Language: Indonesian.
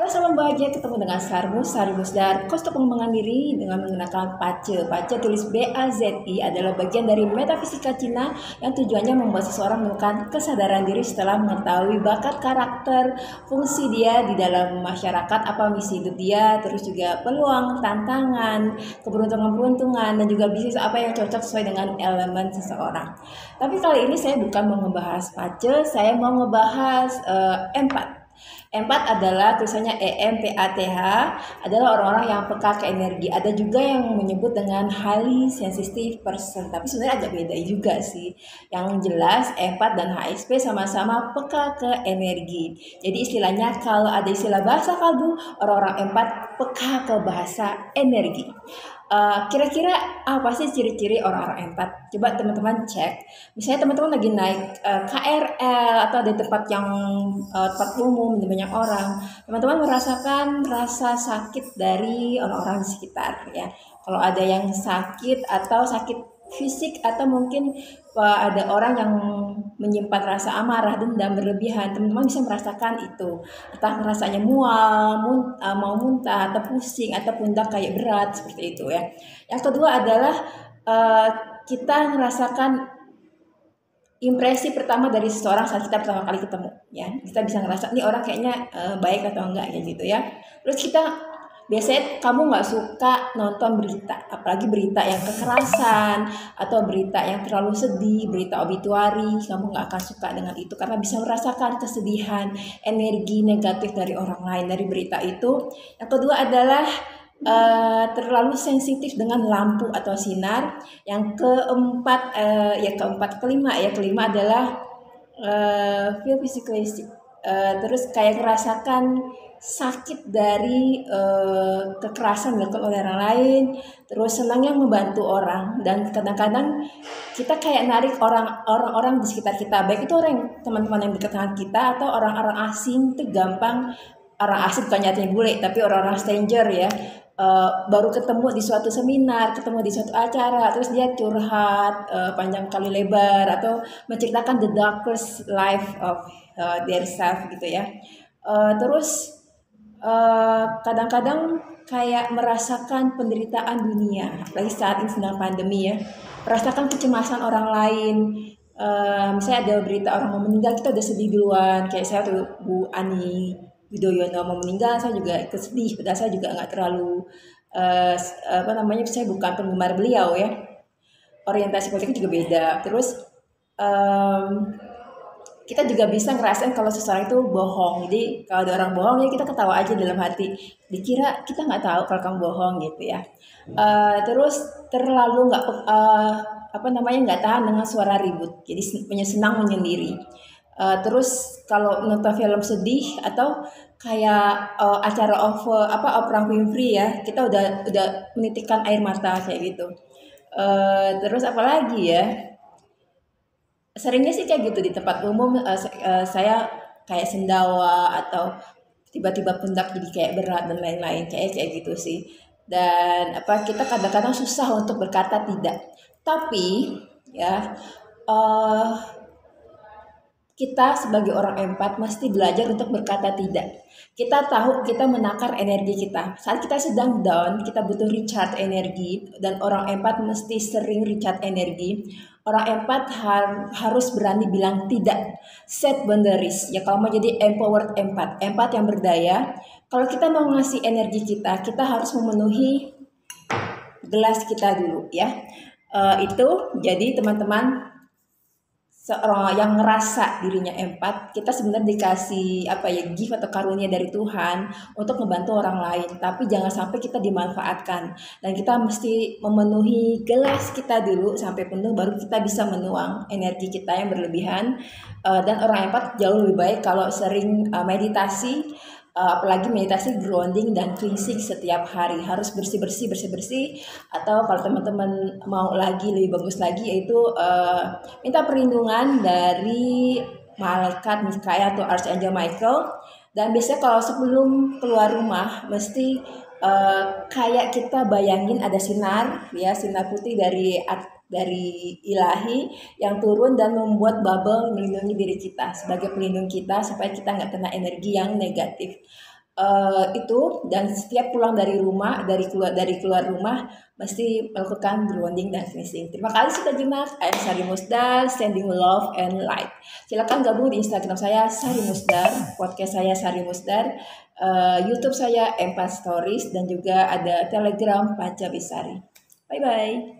salam bahagia, ketemu dengan Sarmus dan kostum pengembangan diri dengan menggunakan Pace. Pace tulis BAZI adalah bagian dari metafisika Cina yang tujuannya membuat seseorang menemukan kesadaran diri setelah mengetahui bakat, karakter, fungsi dia di dalam masyarakat, apa misi hidup dia, terus juga peluang, tantangan, keberuntungan-keberuntungan, dan juga bisnis apa yang cocok sesuai dengan elemen seseorang. Tapi kali ini saya bukan mau ngebahas Pace, saya mau ngebahas empat. Empat adalah tulisannya EMPATH, adalah orang-orang yang peka ke energi. Ada juga yang menyebut dengan highly sensitive person, tapi sebenarnya agak beda juga sih. Yang jelas empat dan HSP sama-sama peka ke energi. Jadi istilahnya kalau ada istilah bahasa kalbu, orang-orang empat peka ke bahasa energi. Kira-kira apa sih ciri-ciri orang-orang empat? Coba teman-teman cek. Misalnya teman-teman lagi naik KRL atau di tempat yang tempat umum banyak orang, teman-teman merasakan rasa sakit dari orang-orang di sekitar ya. Kalau ada yang sakit atau sakit fisik atau mungkin ada orang yang menyimpan rasa amarah, dendam berlebihan, teman-teman bisa merasakan itu. Entah rasanya mual, mau muntah, atau pusing, atau pundak kayak berat seperti itu ya. Yang kedua adalah kita merasakan impresi pertama dari seseorang saat kita pertama kali ketemu ya. Kita bisa ngerasa nih orang kayaknya baik atau enggak kayak gitu ya. Terus kita biasanya kamu nggak suka nonton berita, apalagi berita yang kekerasan atau berita yang terlalu sedih, berita obituari, kamu nggak akan suka dengan itu karena bisa merasakan kesedihan, energi negatif dari orang lain dari berita itu. Yang kedua adalah terlalu sensitif dengan lampu atau sinar. Yang keempat, kelima adalah feel physically sick. Terus kayak merasakan sakit dari kekerasan dilakukan oleh orang lain, terus senangnya membantu orang, dan kadang-kadang kita kayak narik orang-orang di sekitar kita, baik itu orang teman-teman yang dekat dengan kita atau orang-orang asing. Itu gampang, orang asing bukan nyatanya bule, tapi orang-orang stranger ya. Baru ketemu di suatu seminar, ketemu di suatu acara, terus dia curhat panjang kali lebar atau menceritakan the darkest life of their self gitu ya. Terus kadang-kadang kayak merasakan penderitaan dunia, apalagi saat ini sedang pandemi ya, merasakan kecemasan orang lain. Misalnya ada berita orang mau meninggal, kita udah sedih duluan. Kayak saya tuh Bu Ani Yudhoyono mau meninggal, saya juga ikut sedih. Padahal saya juga nggak terlalu saya bukan penggemar beliau ya. Orientasi politik juga beda. Terus kita juga bisa ngerasain kalau seseorang itu bohong. Jadi kalau ada orang bohong ya kita ketawa aja dalam hati. Dikira kita nggak tahu kalau kamu bohong gitu ya. Terus terlalu nggak tahan dengan suara ribut. Jadi punya senang menyendiri. Terus kalau nonton film sedih atau kayak acara Oprah Winfrey ya, kita udah menitikkan air mata kayak gitu. Terus apalagi ya, seringnya sih kayak gitu di tempat umum. Saya kayak sendawa atau tiba-tiba pundak jadi kayak berat dan lain-lain kayak gitu sih. Dan kita kadang-kadang susah untuk berkata tidak. Tapi ya kita sebagai orang empat mesti belajar untuk berkata tidak. Kita tahu kita menakar energi kita. Saat kita sedang down, kita butuh recharge energi, dan orang empat mesti sering recharge energi. Orang empat harus berani bilang tidak. Set boundaries. Ya kalau mau jadi empowered empat yang berdaya, kalau kita mau ngasih energi kita, kita harus memenuhi gelas kita dulu ya. Itu jadi teman-teman, seorang yang ngerasa dirinya empat, kita sebenarnya dikasih gift atau karunia dari Tuhan untuk membantu orang lain, tapi jangan sampai kita dimanfaatkan, dan kita mesti memenuhi gelas kita dulu sampai penuh, baru kita bisa menuang energi kita yang berlebihan. Dan orang empat jauh lebih baik kalau sering meditasi, apalagi meditasi grounding dan cleansing setiap hari. Harus bersih, atau kalau teman-teman mau lagi lebih bagus lagi, yaitu minta perlindungan dari malaikat Mikael atau Archangel Michael. Dan biasanya kalau sebelum keluar rumah mesti kayak kita bayangin ada sinar putih dari ilahi yang turun dan membuat bubble melindungi diri kita sebagai pelindung kita supaya kita nggak kena energi yang negatif. itu, dan setiap pulang dari rumah, dari keluar rumah mesti melakukan grounding dan cleansing. Terima kasih sudah nyimak. I'm Sari Musdar, sending love and light. Silakan gabung di Instagram saya Sari Musdar, podcast saya Sari Musdar, YouTube saya Empat Stories, dan juga ada Telegram Panca Bisari. Bye bye.